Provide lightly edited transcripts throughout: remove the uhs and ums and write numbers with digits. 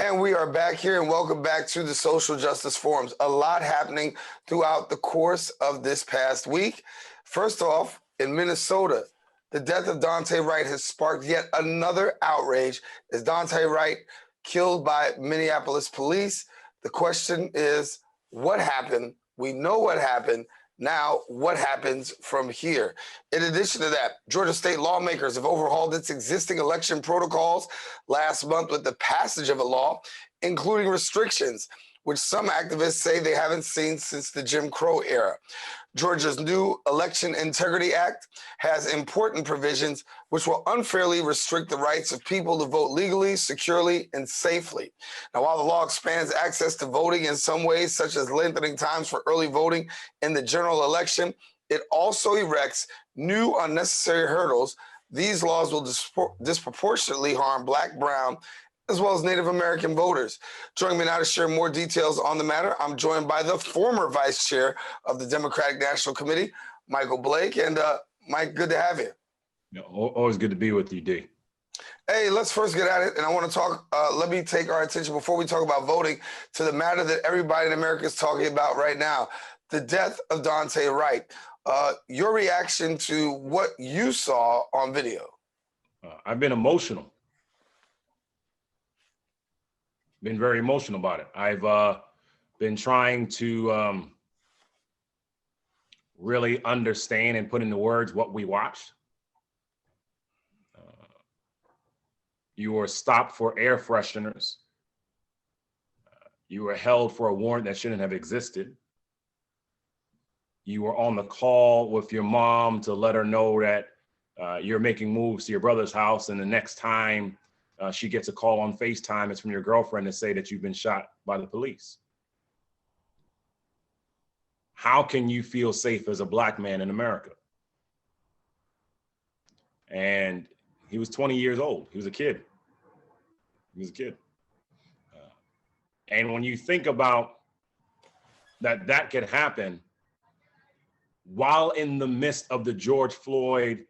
And we are back here, and welcome back to the Social Justice Forums. A lot happening throughout the course of this past week. First off, in Minnesota, the death of Daunte Wright has sparked yet another outrage as Daunte Wright killed by Minneapolis police. The question is, what happened? We know what happened. Now, what happens from here? In addition to that, Georgia state lawmakers have overhauled its existing election protocols last month with the passage of a law, including restrictions, which some activists say they haven't seen since the Jim Crow era. Georgia's new Election Integrity Act has important provisions which will unfairly restrict the rights of people to vote legally, securely, and safely. Now, while the law expands access to voting in some ways, such as lengthening times for early voting in the general election, it also erects new unnecessary hurdles. These laws will disproportionately harm Black, Brown, as well as Native American voters. Joining me now to share more details on the matter, I'm joined by the former vice chair of the Democratic National Committee, Michael Blake. And Mike, good to have you. Always good to be with you, D. Hey, let's first get at it. And I want to talk, let me take our attention before we talk about voting to the matter that everybody in America is talking about right now, the death of Daunte Wright. Your reaction to what you saw on video? I've been emotional. Been very emotional about it. I've been trying to really understand and put into words what we watched. You were stopped for air fresheners. You were held for a warrant that shouldn't have existed. You were on the call with your mom to let her know that you're making moves to your brother's house, and the next time she gets a call on FaceTime, it's from your girlfriend to say that you've been shot by the police. How can you feel safe as a Black man in America? And he was 20 years old. He was a kid. He was a kid. And when you think about that could happen while in the midst of the George Floyd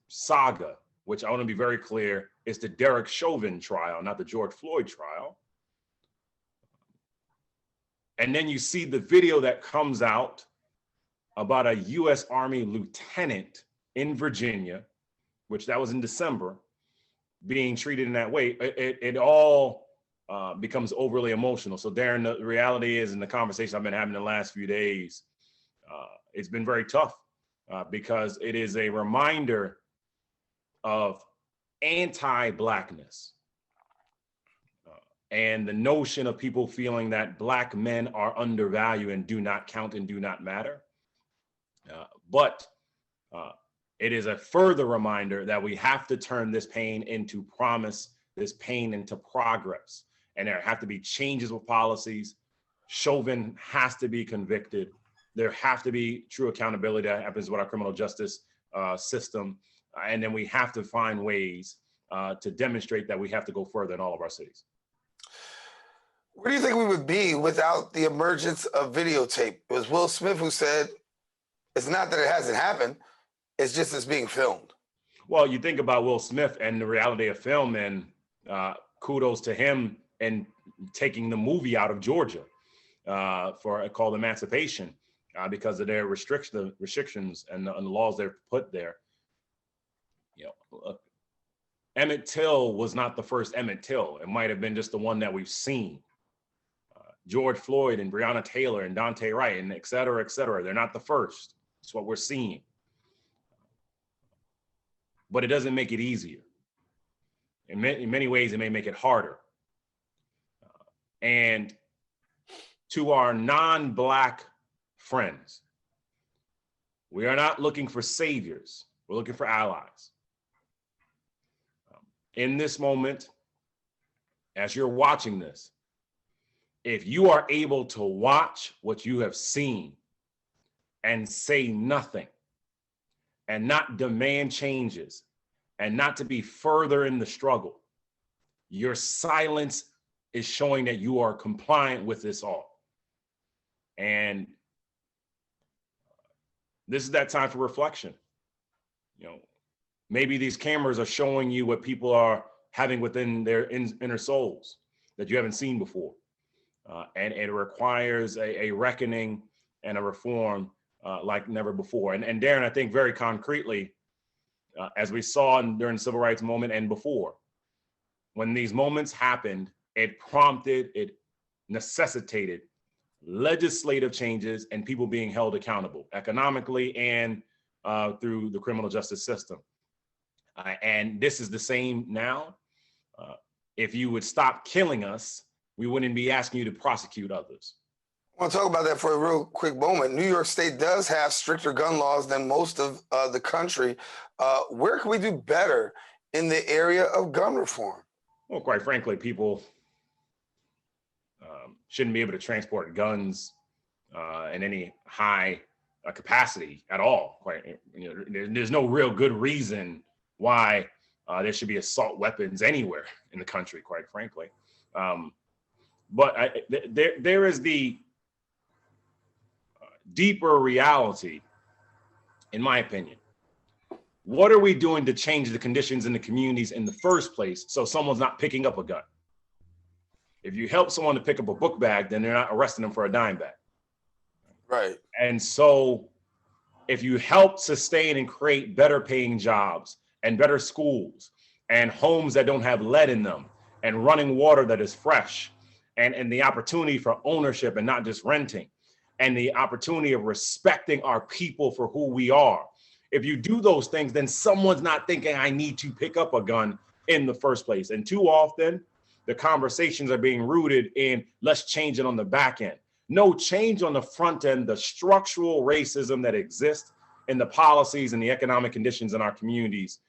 saga, which I want to be very clear, is the Derek Chauvin trial, not the George Floyd trial. And then you see the video that comes out about a U.S. Army lieutenant in Virginia, which that was in December, being treated in that way. It all becomes overly emotional. So Daren, the reality is, in the conversation I've been having the last few days, it's been very tough because it is a reminder of anti-Blackness and the notion of people feeling that Black men are undervalued and do not count and do not matter. But it is a further reminder that we have to turn this pain into promise, this pain into progress. And there have to be changes with policies. Chauvin has to be convicted. There have to be true accountability that happens with our criminal justice system. And then we have to find ways to demonstrate that we have to go further in all of our cities. Where do you think we would be without the emergence of videotape? It was Will Smith who said, it's not that it hasn't happened, it's just it's being filmed. Well, you think about Will Smith and the reality of film, and kudos to him and taking the movie out of Georgia for called Emancipation because of their restrictions and the laws they've put there. You know, look, Emmett Till was not the first Emmett Till. It might have been just the one that we've seen. George Floyd and Breonna Taylor and Daunte Wright and et cetera, they're not the first. It's what we're seeing. But it doesn't make it easier. In many ways, it may make it harder. And to our non-Black friends, we are not looking for saviors. We're looking for allies. In this moment, as you're watching this, if you are able to watch what you have seen and say nothing and not demand changes and not to be further in the struggle, your silence is showing that you are compliant with this all. And this is that time for reflection. You know, maybe these cameras are showing you what people are having within their inner souls. that you haven't seen before. And it requires a reckoning and a reform like never before. And Daren, I think very concretely, as we saw during the civil rights movement and before, when these moments happened, it necessitated legislative changes and people being held accountable economically and through the criminal justice system. And this is the same now. If you would stop killing us, we wouldn't be asking you to prosecute others. I want to talk about that for a real quick moment. New York State does have stricter gun laws than most of the country. Where can we do better in the area of gun reform? Well, quite frankly, people shouldn't be able to transport guns in any high capacity at all. There's no real good reason why there should be assault weapons anywhere in the country, quite frankly. But there is the deeper reality, in my opinion. What are we doing to change the conditions in the communities in the first place so someone's not picking up a gun? If you help someone to pick up a book bag, then they're not arresting them for a dime bag. Right. And so if you help sustain and create better paying jobs and better schools and homes that don't have lead in them and running water that is fresh and the opportunity for ownership and not just renting and the opportunity of respecting our people for who we are. If you do those things, then someone's not thinking I need to pick up a gun in the first place. And too often the conversations are being rooted in let's change it on the back end. No change on the front end, the structural racism that exists in the policies and the economic conditions in our communities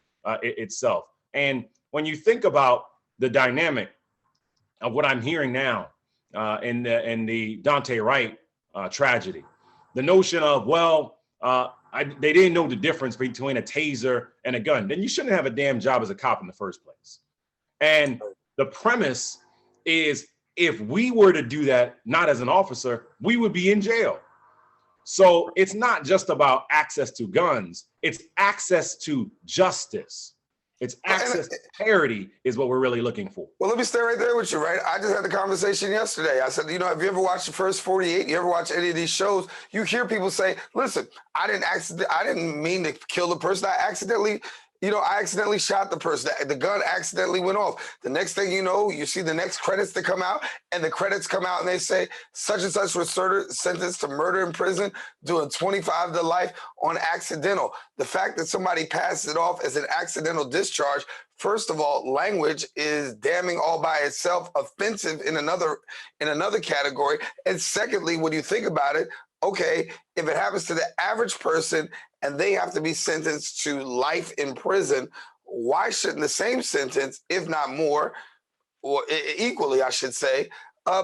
itself. And when you think about the dynamic of what I'm hearing now in the Daunte Wright tragedy, the notion of, well, they didn't know the difference between a taser and a gun, then you shouldn't have a damn job as a cop in the first place. And the premise is if we were to do that, not as an officer, we would be in jail. So it's not just about access to guns, it's access to justice. It's access to parity is what we're really looking for. Well, let me stay right there with you, right? I just had the conversation yesterday. I said, have you ever watched the first 48? You ever watch any of these shows? You hear people say, listen, I didn't mean to kill the person. I accidentally shot the person. The gun accidentally went off. The next thing you know, you see the next credits that come out, and the credits come out and they say, such and such was sentenced to murder in prison, doing 25 to life on accidental. The fact that somebody passes it off as an accidental discharge, first of all, language is damning all by itself, offensive in another category. And secondly, when you think about it, okay, if it happens to the average person and they have to be sentenced to life in prison, why shouldn't the same sentence, if not more, or equally, I should say,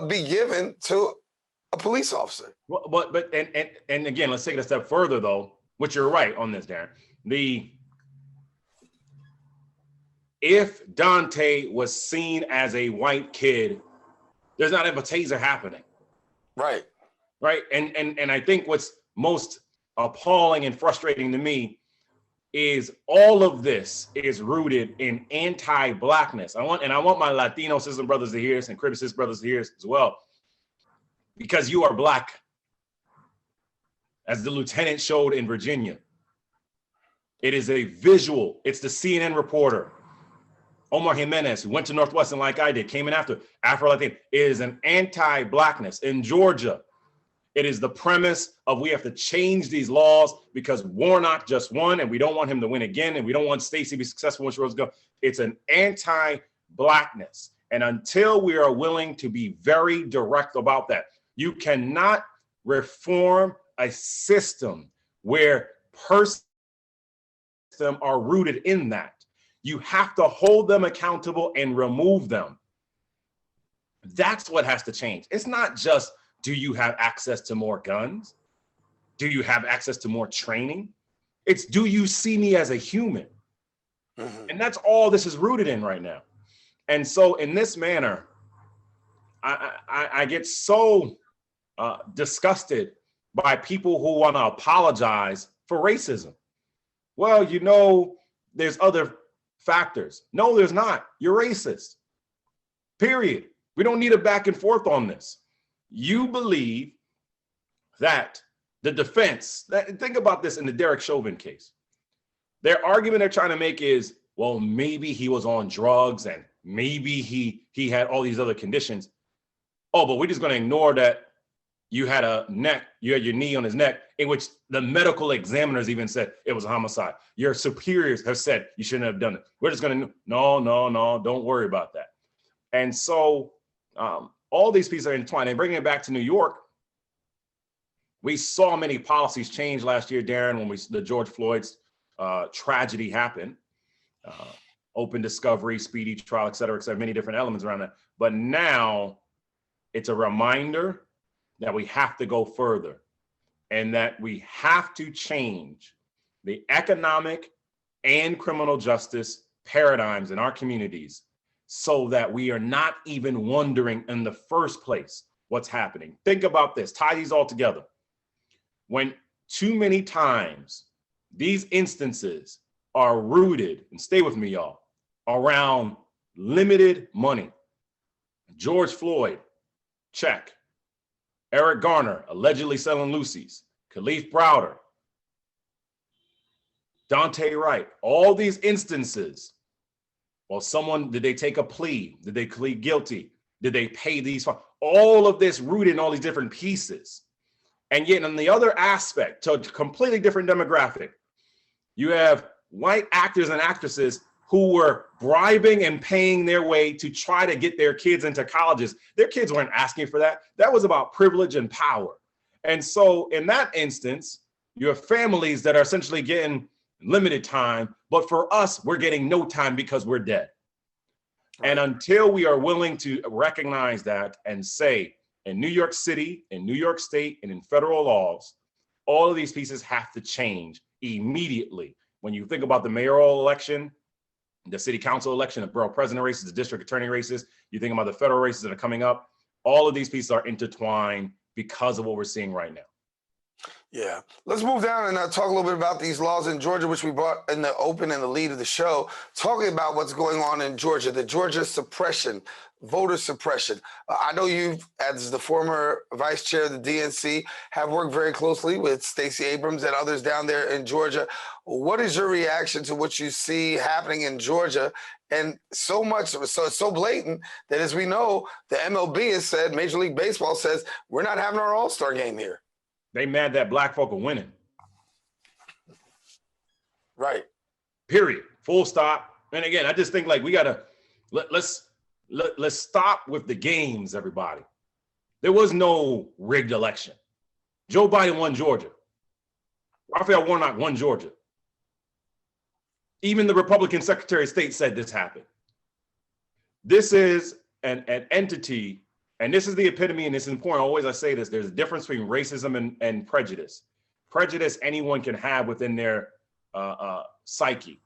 be given to a police officer? Well, but again, let's take it a step further, though, which you're right on this, Daren. If Dante was seen as a white kid, there's not a taser happening. Right. Right. And I think what's most appalling and frustrating to me is all of this is rooted in anti-Blackness. I want my Latino sister brothers to hear this and Caribbean sister brothers to hear this as well, because you are Black, as the lieutenant showed in Virginia. It is a visual. It's the CNN reporter, Omar Jimenez, who went to Northwestern like I did, came in after Afro-Latino. It is an anti-Blackness in Georgia. It is the premise of we have to change these laws because Warnock just won and we don't want him to win again and we don't want Stacey to be successful when she goes. It's an anti-Blackness. And until we are willing to be very direct about that, you cannot reform a system where persons are rooted in that. You have to hold them accountable and remove them. That's what has to change. It's not just, do you have access to more guns? Do you have access to more training? It's, do you see me as a human? Mm-hmm. And that's all this is rooted in right now. And so in this manner, I get so disgusted by people who want to apologize for racism. Well, there's other factors. No, there's not. You're racist. Period. We don't need a back and forth on this. You believe that the defense, think about this in the Derek Chauvin case. Their argument they're trying to make is, well, maybe he was on drugs and maybe he had all these other conditions. Oh, but we're just going to ignore that you had your knee on his neck, in which the medical examiners even said it was a homicide. Your superiors have said you shouldn't have done it. We're just going to, no, don't worry about that. And so all these pieces are entwined. And bringing it back to New York, we saw many policies change last year, Daren, when the George Floyd's tragedy happened. Open discovery, speedy trial, et cetera, many different elements around that. But now it's a reminder that we have to go further and that we have to change the economic and criminal justice paradigms in our communities so that we are not even wondering in the first place what's happening. Think about this, tie these all together. When too many times these instances are rooted, and stay with me, y'all, around limited money. George Floyd, check. Eric Garner, allegedly selling Lucy's. Khalif Browder. Daunte Wright. All these instances. Well, did they take a plea? Did they plead guilty? Did they pay these? All of this rooted in all these different pieces. And yet on the other aspect, to a completely different demographic, you have white actors and actresses who were bribing and paying their way to try to get their kids into colleges. Their kids weren't asking for that. That was about privilege and power. And so in that instance, you have families that are essentially getting limited time, but for us, we're getting no time because we're dead. And until we are willing to recognize that and say, in New York City, in New York State, and in federal laws, all of these pieces have to change immediately. When you think about the mayoral election, the city council election, the borough president races, the district attorney races, you think about the federal races that are coming up, all of these pieces are intertwined because of what we're seeing right now. Yeah. Let's move down and talk a little bit about these laws in Georgia, which we brought in the open and the lead of the show, talking about what's going on in Georgia, the Georgia suppression, voter suppression. I know you, as the former vice chair of the DNC, have worked very closely with Stacey Abrams and others down there in Georgia. What is your reaction to what you see happening in Georgia? And so much, so it's so blatant that, as we know, the MLB has said, Major League Baseball says, we're not having our All-Star game here. They mad that black folk are winning. Right. Period. Full stop. And again, I just think like we gotta let's stop with the games, everybody. There was no rigged election. Joe Biden won Georgia. Raphael Warnock won Georgia. Even the Republican Secretary of State said this happened. This is an entity, and this is the epitome, and it's important. Always I say this, there's a difference between racism and prejudice. Prejudice anyone can have within their psyche.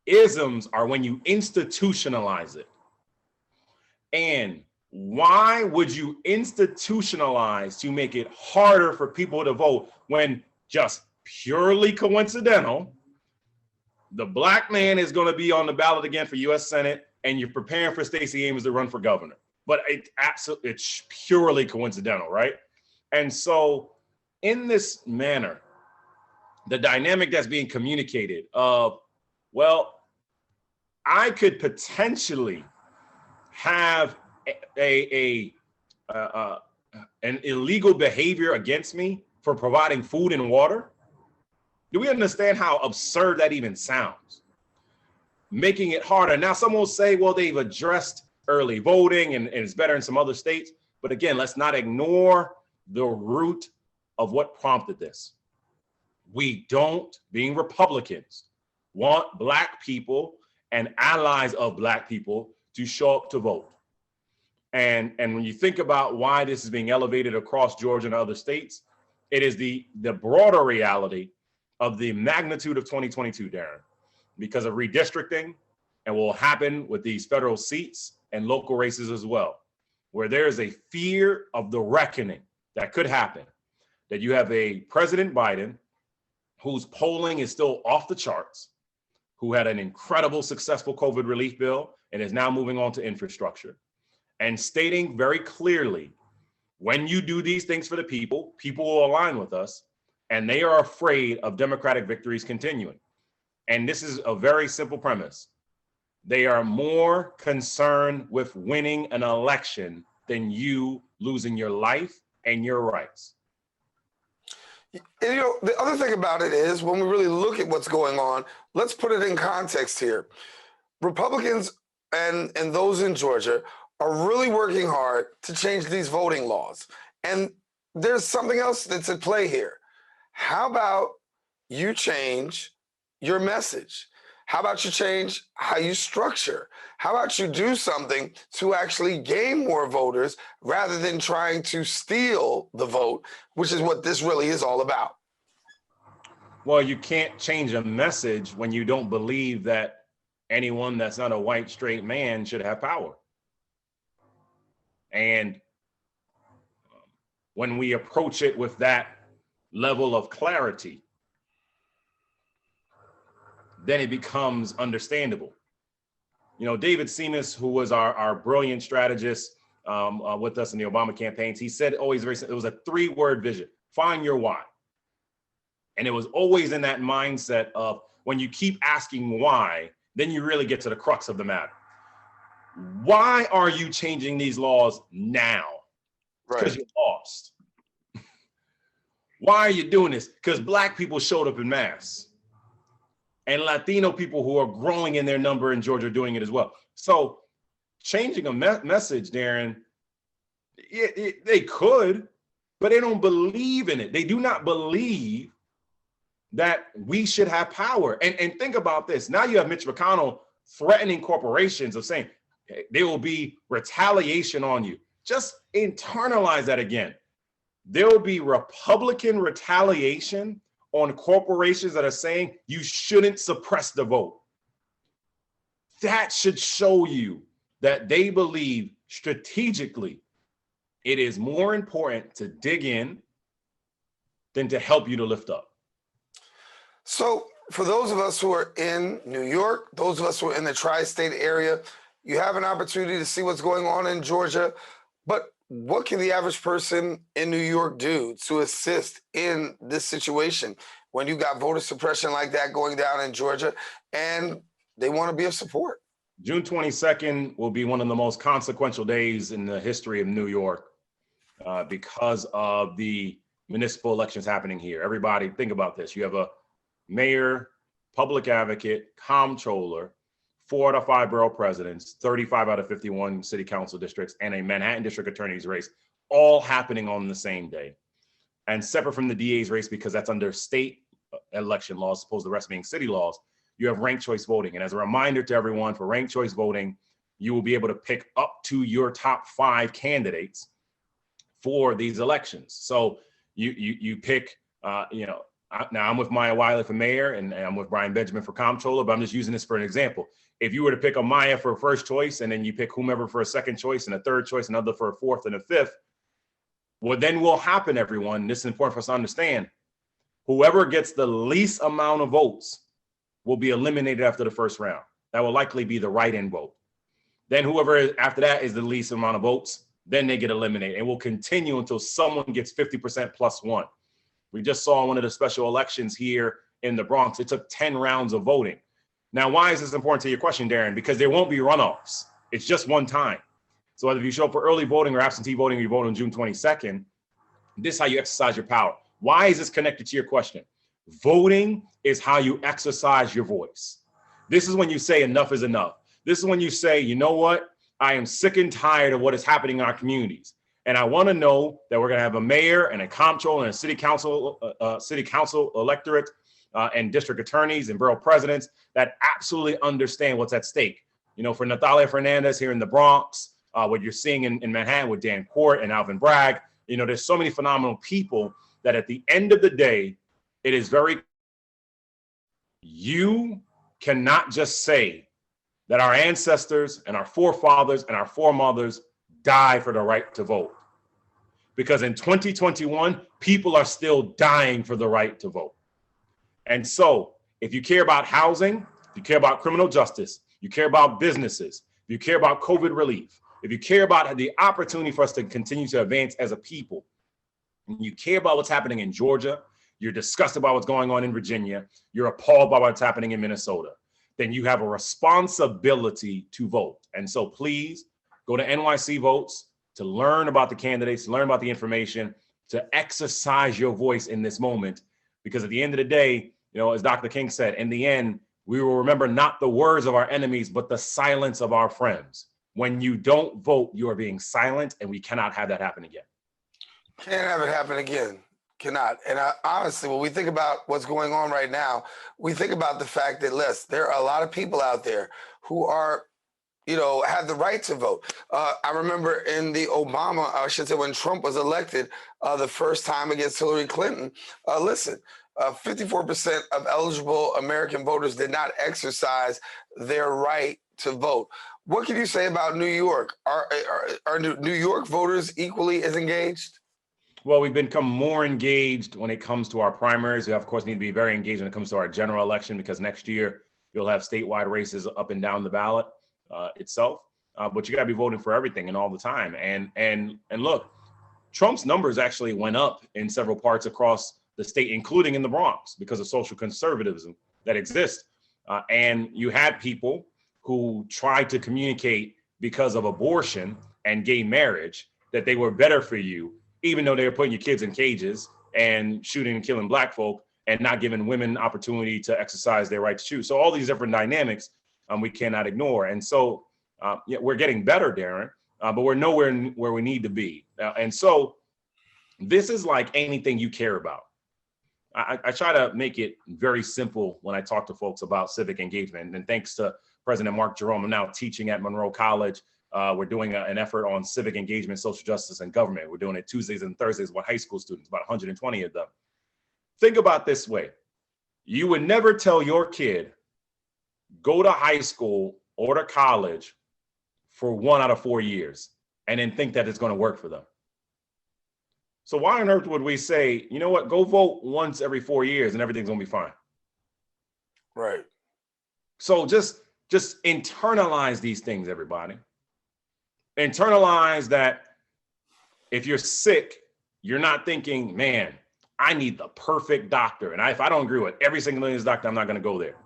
Isms are when you institutionalize it. And why would you institutionalize to make it harder for people to vote when just purely coincidental, the black man is going to be on the ballot again for U.S. Senate, and you're preparing for Stacey Abrams to run for governor? But it's purely coincidental, right? And so in this manner, the dynamic that's being communicated of, well, I could potentially have an illegal behavior against me for providing food and water. Do we understand how absurd that even sounds? Making it harder. Now, someone will say, well, they've addressed early voting and it's better in some other states. But again, let's not ignore the root of what prompted this. We don't, being Republicans, want black people and allies of black people to show up to vote. And when you think about why this is being elevated across Georgia and other states, it is the broader reality of the magnitude of 2022, Daren, because of redistricting and will happen with these federal seats and local races as well, where there is a fear of the reckoning that could happen, that you have a President Biden whose polling is still off the charts, who had an incredible successful COVID relief bill and is now moving on to infrastructure. and stating very clearly, when you do these things for the people, people will align with us, and they are afraid of Democratic victories continuing. And this is a very simple premise. They are more concerned with winning an election than you losing your life and your rights. And, the other thing about it is, when we really look at what's going on, let's put it in context here. Republicans and those in Georgia are really working hard to change these voting laws. And there's something else that's at play here. How about you change your message? How about you change how you structure? How about you do something to actually gain more voters rather than trying to steal the vote, which is what this really is all about? Well, you can't change a message when you don't believe that anyone that's not a white, straight man should have power. And when we approach it with that level of clarity, then it becomes understandable. You know, David Seamus, who was our brilliant strategist with us in the Obama campaigns, he said always it was a 3-word vision: find your why. And it was always in that mindset of, when you keep asking why, then you really get to the crux of the matter. Why are you changing these laws now? Because you lost. Why are you doing this? Because Black people showed up in mass. And Latino people who are growing in their number in Georgia are doing it as well. So changing a message, Daren, they could, but they don't believe in it. They do not believe that we should have power. And think about this. Now you have Mitch McConnell threatening corporations of saying there will be retaliation on you. Just internalize that again. There will be Republican retaliation on corporations that are saying you shouldn't suppress the vote. That should show you that they believe strategically it is more important to dig in than to help you to lift up. So for those of us who are in New York, those of us who are in the tri-state area, you have an opportunity to see what's going on in Georgia. But what can the average person in New York do to assist in this situation when you got voter suppression like that going down in Georgia and they want to be of support? June 22nd will be one of the most consequential days in the history of New York because of the municipal elections happening here. Everybody, think about this. You have a mayor, public advocate, comptroller, 4 out of 5 borough presidents, 35 out of 51 city council districts, and a Manhattan district attorney's race, all happening on the same day. And separate from the DA's race, because that's under state election laws, as opposed to the rest being city laws, you have ranked choice voting. And as a reminder to everyone, for ranked choice voting, you will be able to pick up to your top 5 candidates for these elections. So you pick, now I'm with Maya Wiley for mayor, and I'm with Brian Benjamin for comptroller, but I'm just using this for an example. If you were to pick a Maya for a first choice, and then you pick whomever for a second choice, and a third choice, another for a fourth and a fifth, what then will happen, everyone, this is important for us to understand, whoever gets the least amount of votes will be eliminated after the first round. That will likely be the write-in vote. Then whoever after that is the least amount of votes, then they get eliminated. It will continue until someone gets 50% plus 1. We just saw one of the special elections here in the Bronx. It took 10 rounds of voting. Now, why is this important to your question, Daren? Because there won't be runoffs. It's just one time. So whether you show up for early voting or absentee voting, or you vote on June 22nd, this is how you exercise your power. Why is this connected to your question? Voting is how you exercise your voice. This is when you say enough is enough. This is when you say, you know what? I am sick and tired of what is happening in our communities. And I want to know that we're going to have a mayor and a comptroller and a city council electorate and district attorneys and borough presidents that absolutely understand what's at stake. You know, for Natalia Fernandez here in the Bronx, what you're seeing in Manhattan with Dan Court and Alvin Bragg, you know, there's so many phenomenal people that at the end of the day, it is very, you cannot just say that our ancestors and our forefathers and our foremothers die for the right to vote. Because in 2021, people are still dying for the right to vote. And so if you care about housing, if you care about criminal justice, you care about businesses, if you care about COVID relief, if you care about the opportunity for us to continue to advance as a people, and you care about what's happening in Georgia, you're disgusted about what's going on in Virginia, you're appalled by what's happening in Minnesota, then you have a responsibility to vote. And so please go to NYC Votes to learn about the candidates, to learn about the information, to exercise your voice in this moment. Because at the end of the day, you know, as Dr. King said, in the end, we will remember not the words of our enemies, but the silence of our friends. When you don't vote, you are being silent, and we cannot have that happen again. Can't have it happen again. Cannot. And honestly, when we think about what's going on right now, we think about the fact that, there are a lot of people out there who are, you know, have the right to vote. I remember in the Obama, I should say when Trump was elected the first time against Hillary Clinton, 54% of eligible American voters did not exercise their right to vote. What can you say about New York? Are New York voters equally as engaged? Well, we've become more engaged when it comes to our primaries. We, of course, need to be very engaged when it comes to our general election, because next year you'll have statewide races up and down the ballot itself. But you got to be voting for everything and all the time. And look, Trump's numbers actually went up in several parts across the state, including in the Bronx, because of social conservatism that exists. And you had people who tried to communicate because of abortion and gay marriage that they were better for you, even though they were putting your kids in cages and shooting and killing Black folk and not giving women opportunity to exercise their right to choose. So all these different dynamics we cannot ignore. And so we're getting better, Daren, but we're nowhere where we need to be. And so this is like anything you care about. I try to make it very simple when I talk to folks about civic engagement. And thanks to President Mark Jerome, I'm now teaching at Monroe College. We're doing an effort on civic engagement, social justice, and government. We're doing it Tuesdays and Thursdays with high school students, about 120 of them. Think about this way. You would never tell your kid, go to high school or to college for 1 out of 4 years and then think that it's going to work for them. So why on earth would we say, you know what, go vote once every 4 years and everything's going to be fine? Right. So just internalize these things, everybody. Internalize that if you're sick, you're not thinking, man, I need the perfect doctor. And if I don't agree with every single doctor, I'm not going to go there.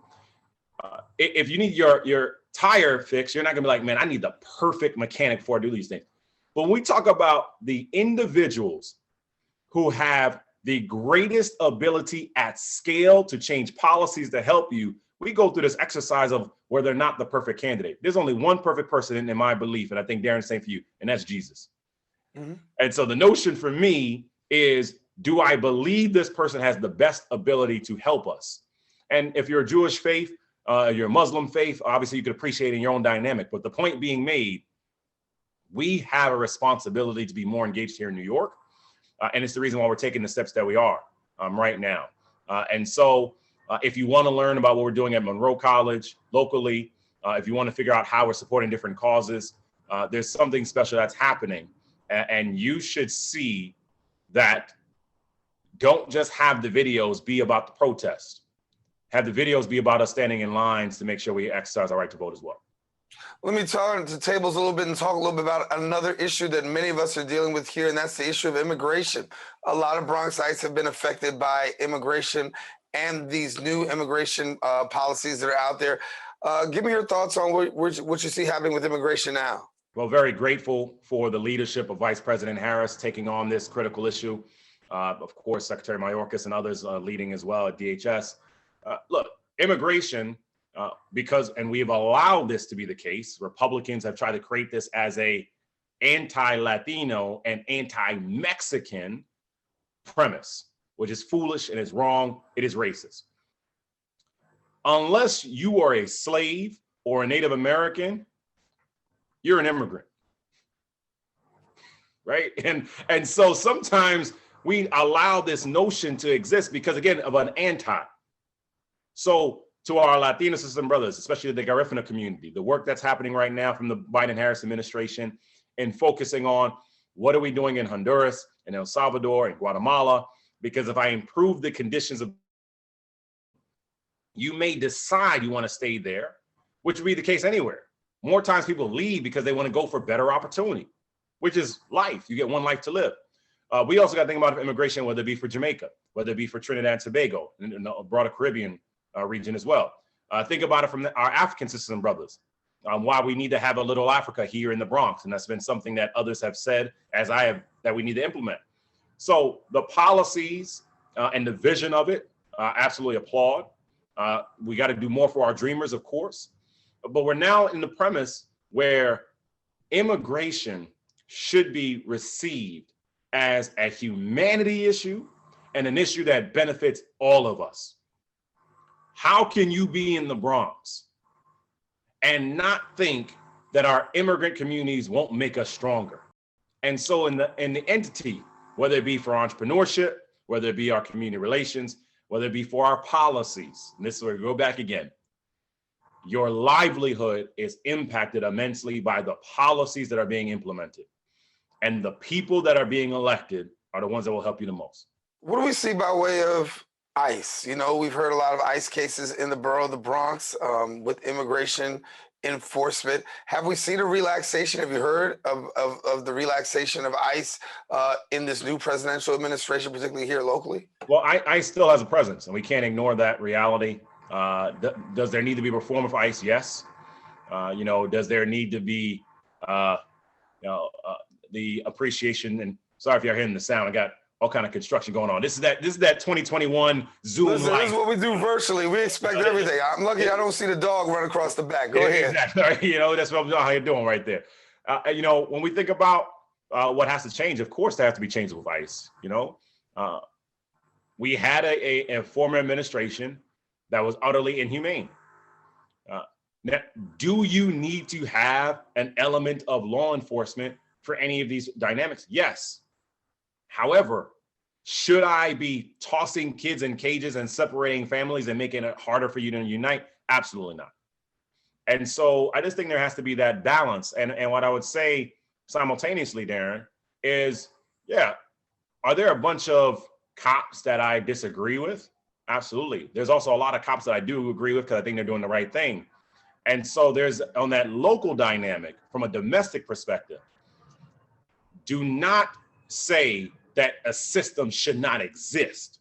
If you need your tire fixed, you're not going to be like, man, I need the perfect mechanic before I do these things. But when we talk about the individuals who have the greatest ability at scale to change policies to help you, we go through this exercise of where they're not the perfect candidate. There's only one perfect person in my belief, and I think Daren's same for you, and that's Jesus. Mm-hmm. And so the notion for me is, do I believe this person has the best ability to help us? And if you're a Jewish faith, you're a Muslim faith, obviously you could appreciate it in your own dynamic. But the point being made, we have a responsibility to be more engaged here in New York. And it's the reason why we're taking the steps that we are right now. And so if you want to learn about what we're doing at Monroe College locally, if you want to figure out how we're supporting different causes, there's something special that's happening. And you should see that. Don't just have the videos be about the protest. Have the videos be about us standing in lines to make sure we exercise our right to vote as well. Let me turn to tables a little bit and talk a little bit about another issue that many of us are dealing with here, and that's the issue of immigration. A lot of Bronxites have been affected by immigration and these new immigration policies that are out there. Give me your thoughts on what you see happening with immigration now. Well, very grateful for the leadership of Vice President Harris taking on this critical issue. Of course, Secretary Mayorkas and others leading as well at DHS. Look, immigration, and we've allowed this to be the case. Republicans have tried to create this as a anti-Latino and anti-Mexican premise, which is foolish and is wrong. It is racist. Unless you are a slave or a Native American, you're an immigrant, right? And so sometimes we allow this notion to exist because, again, of an anti. So to our Latino sisters and brothers, especially the Garifuna community, the work that's happening right now from the Biden-Harris administration and focusing on what are we doing in Honduras and El Salvador and Guatemala, because if I improve the conditions of, you may decide you want to stay there, which would be the case anywhere. More times people leave because they want to go for better opportunity, which is life. You get one life to live. We also got to think about immigration, whether it be for Jamaica, whether it be for Trinidad and Tobago, and the broader Caribbean region as well. Think about it from our African sisters and brothers, why we need to have a little Africa here in the Bronx. And that's been something that others have said, as I have, that we need to implement. So the policies and the vision of it, absolutely applaud. We got to do more for our dreamers, of course. But we're now in the premise where immigration should be received as a humanity issue and an issue that benefits all of us. How can you be in the Bronx and not think that our immigrant communities won't make us stronger? And so in the entity, whether it be for entrepreneurship, whether it be our community relations, whether it be for our policies, and this is where we go back again, your livelihood is impacted immensely by the policies that are being implemented. And the people that are being elected are the ones that will help you the most. What do we see by way of ICE? You know, we've heard a lot of ICE cases in the borough of the Bronx with immigration enforcement. Have we seen a relaxation? Have you heard of the relaxation of ICE in this new presidential administration, particularly here locally? Well, ICE still has a presence, and we can't ignore that reality. Does there need to be reform of ICE? Yes. Does there need to be the appreciation? And sorry if you're hearing the sound. I got all kind of construction going on. This is that 2021 Zoom. Listen, this is what we do virtually. We expect everything. I'm lucky I don't see the dog run across the back. Go ahead. Exactly. That's what how you're doing right there. When we think about what has to change, of course, there has to be changes with ICE. We had a former administration that was utterly inhumane. Now, do you need to have an element of law enforcement for any of these dynamics? Yes. However, should I be tossing kids in cages and separating families and making it harder for you to unite? Absolutely not. And so I just think there has to be that balance. And what I would say simultaneously, Daren, is, are there a bunch of cops that I disagree with? Absolutely. There's also a lot of cops that I do agree with because I think they're doing the right thing. And so there's, on that local dynamic, from a domestic perspective, do not say that a system should not exist.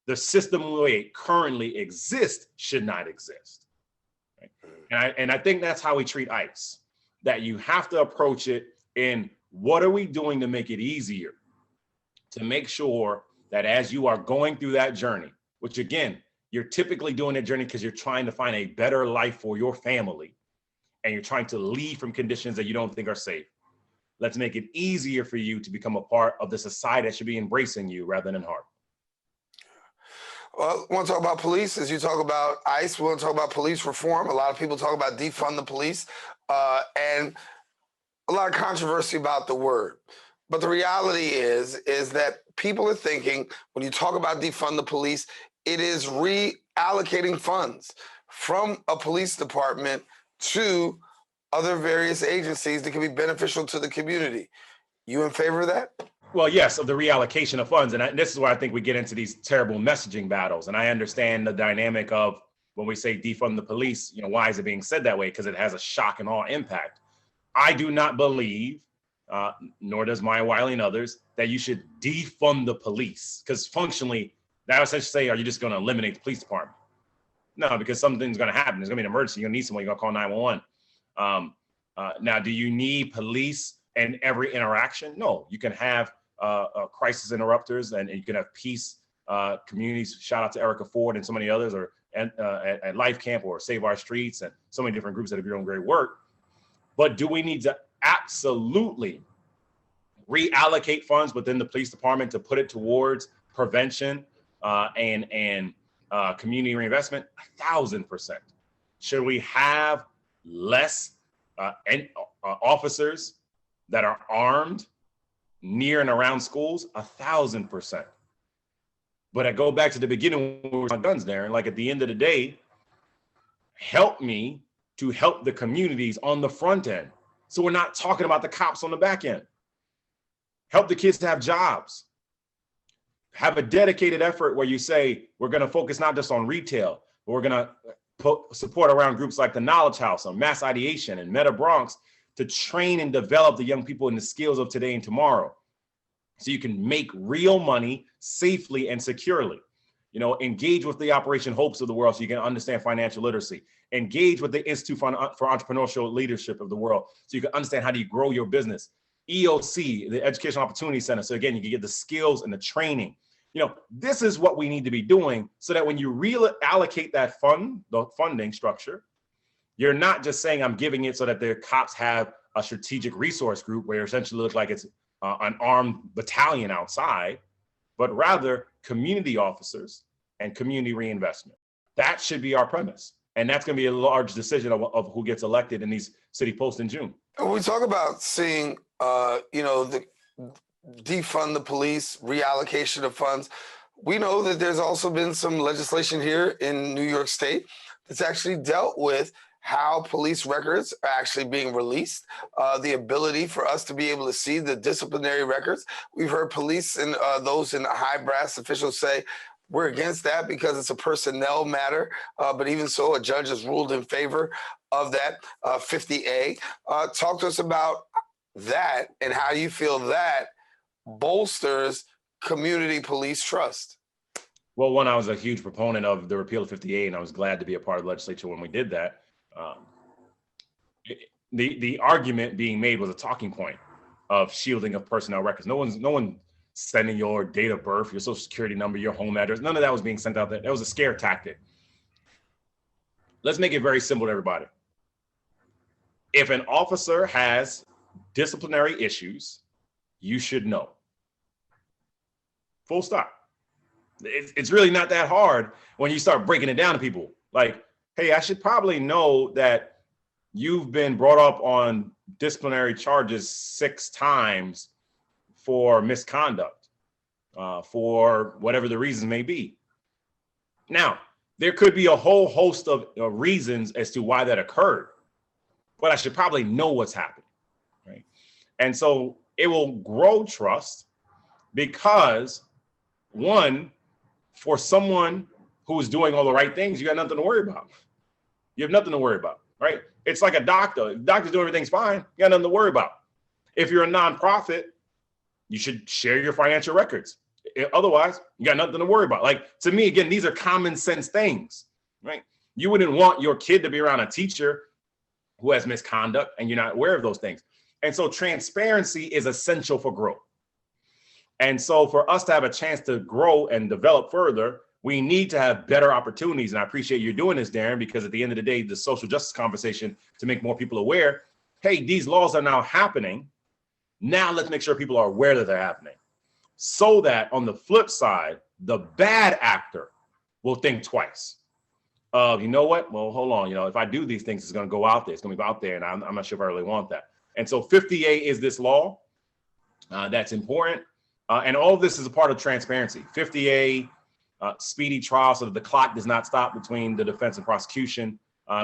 The system the way it currently exists should not exist. Right? And I think that's how we treat ICE, that you have to approach it in what are we doing to make it easier, to make sure that as you are going through that journey, which again, you're typically doing that journey because you're trying to find a better life for your family and you're trying to leave from conditions that you don't think are safe. Let's make it easier for you to become a part of the society that should be embracing you rather than harm. Well, I want to talk about police. As you talk about ICE, we want to talk about police reform. A lot of people talk about defund the police and a lot of controversy about the word. But the reality is that people are thinking when you talk about defund the police, it is reallocating funds from a police department to other various agencies that can be beneficial to the community. You in favor of that? Well, yes, of the reallocation of funds. And this is where I think we get into these terrible messaging battles. And I understand the dynamic of when we say defund the police, why is it being said that way? Because it has a shock and awe impact. I do not believe, nor does Maya Wiley and others, that you should defund the police. Because functionally, that would essentially say, are you just going to eliminate the police department? No, because something's going to happen. There's going to be an emergency. You're going to need someone. You're going to call 911. Now, do you need police in every interaction? No, you can have crisis interrupters and you can have peace communities. Shout out to Erica Ford and so many others, or at Life Camp or Save Our Streets, and so many different groups that are doing great work. But do we need to absolutely reallocate funds within the police department to put it towards prevention and community reinvestment? 1,000%. Should we have less officers that are armed near and around schools? 1,000%. But I go back to the beginning when we were on guns, Daren. Like, at the end of the day, help me to help the communities on the front end. So we're not talking about the cops on the back end. Help the kids to have jobs. Have a dedicated effort where you say, we're going to focus not just on retail, but we're going to support around groups like the Knowledge House on mass ideation and Meta Bronx to train and develop the young people in the skills of today and tomorrow, so you can make real money safely and securely. You know, engage with the Operation Hopes of the world so you can understand financial literacy. Engage with the Institute for Entrepreneurial Leadership of the world so you can understand how do you grow your business. EOC, the Educational Opportunity Center, so again, you can get the skills and the training. You know, this is what we need to be doing so that when you reallocate that the funding structure, you're not just saying I'm giving it so that the cops have a strategic resource group where it essentially looks like it's an armed battalion outside, but rather community officers and community reinvestment. That should be our premise. And that's going to be a large decision of who gets elected in these city posts in June. When we talk about seeing, the defund the police, reallocation of funds, we know that there's also been some legislation here in New York State that's actually dealt with how police records are actually being released, the ability for us to be able to see the disciplinary records. We've heard police and those in high brass officials say, we're against that because it's a personnel matter. But even so, a judge has ruled in favor of that 50A. Talk to us about that and how you feel that bolsters community police trust. Well, one, I was a huge proponent of the repeal of 50A, and I was glad to be a part of the legislature when we did that. The argument being made was a talking point of shielding of personnel records. No one sending your date of birth, your social security number, your home address. None of that was being sent out there. That was a scare tactic. Let's make it very simple to everybody. If an officer has disciplinary issues, you should know. Full stop. It's really not that hard when you start breaking it down to people. Like, hey, I should probably know that you've been brought up on disciplinary charges 6 times for misconduct, for whatever the reasons may be. Now, there could be a whole host of reasons as to why that occurred, but I should probably know what's happening, right? And so it will grow trust because, one, for someone who is doing all the right things, you got nothing to worry about. You have nothing to worry about, right? It's like a doctor. If the doctor's doing everything's fine, you got nothing to worry about. If you're a nonprofit, you should share your financial records. Otherwise, you got nothing to worry about. Like, to me, again, these are common sense things, right? You wouldn't want your kid to be around a teacher who has misconduct and you're not aware of those things. And so transparency is essential for growth. And so for us to have a chance to grow and develop further, we need to have better opportunities. And I appreciate you doing this, Daren, because at the end of the day, the social justice conversation to make more people aware, hey, these laws are now happening. Now let's make sure people are aware that they're happening, so that on the flip side, the bad actor will think twice. You know what? Well, hold on. If I do these things, it's going to go out there. It's going to go out there, and I'm not sure if I really want that. And so 50A is this law that's important. And all of this is a part of transparency. 50A, speedy trial, so that the clock does not stop between the defense and prosecution.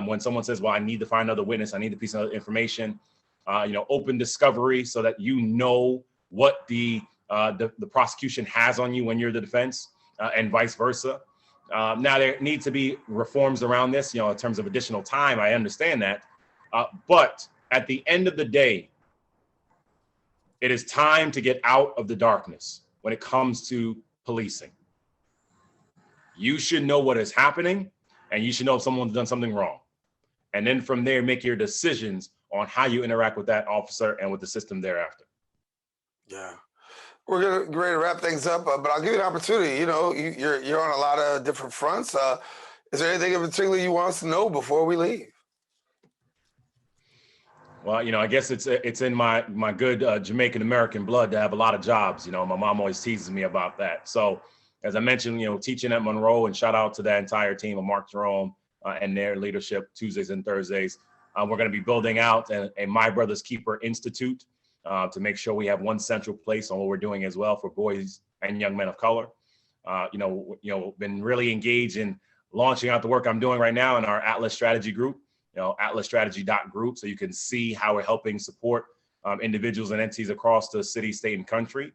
When someone says, well, I need to find another witness, I need a piece of information, open discovery so that you know what the prosecution has on you when you're the defense, and vice versa. Now, there need to be reforms around this, in terms of additional time. I understand that. But at the end of the day, it is time to get out of the darkness when it comes to policing. You should know what is happening, and you should know if someone's done something wrong. And then from there, make your decisions on how you interact with that officer and with the system thereafter. Yeah. We're going to get ready to wrap things up, but I'll give you an opportunity. You're on a lot of different fronts. Is there anything in particular you want us to know before we leave? Well, I guess it's in my good Jamaican American blood to have a lot of jobs. My mom always teases me about that. So as I mentioned, teaching at Monroe, and shout out to that entire team of Mark Jerome and their leadership Tuesdays and Thursdays. We're going to be building out a My Brother's Keeper Institute to make sure we have one central place on what we're doing as well for boys and young men of color. Been really engaged in launching out the work I'm doing right now in our Atlas Strategy Group. atlasstrategy.group, so you can see how we're helping support individuals and entities across the city, state, and country.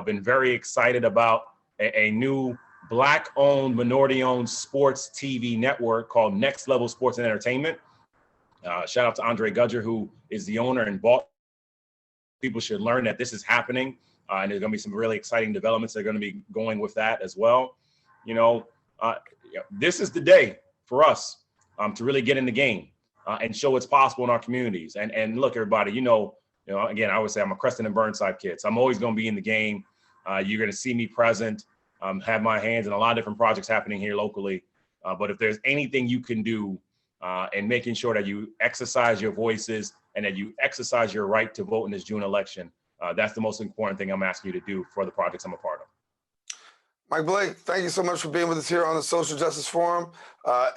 Been very excited about a new Black-owned, minority-owned sports TV network called Next Level Sports and Entertainment. Shout out to Andre Gudger, who is the owner and bought. People should learn that this is happening, and there's going to be some really exciting developments that are going to be going with that as well. This is the day for us to really get in the game and show what's possible in our communities. And look, everybody, again, I always say I'm a Creston and Burnside kid, so I'm always going to be in the game. You're going to see me present, have my hands in a lot of different projects happening here locally. But if there's anything you can do in making sure that you exercise your voices and that you exercise your right to vote in this June election, that's the most important thing I'm asking you to do for the projects I'm a part of. Mike Blake, thank you so much for being with us here on the Social Justice Forum,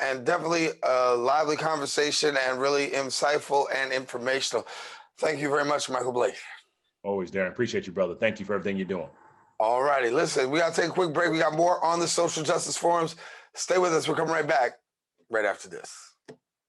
and definitely a lively conversation and really insightful and informational. Thank you very much, Michael Blake. Always, Daren. Appreciate you, brother. Thank you for everything you're doing. All righty. Listen, we got to take a quick break. We got more on the Social Justice Forums. Stay with us. We're coming right back right after this.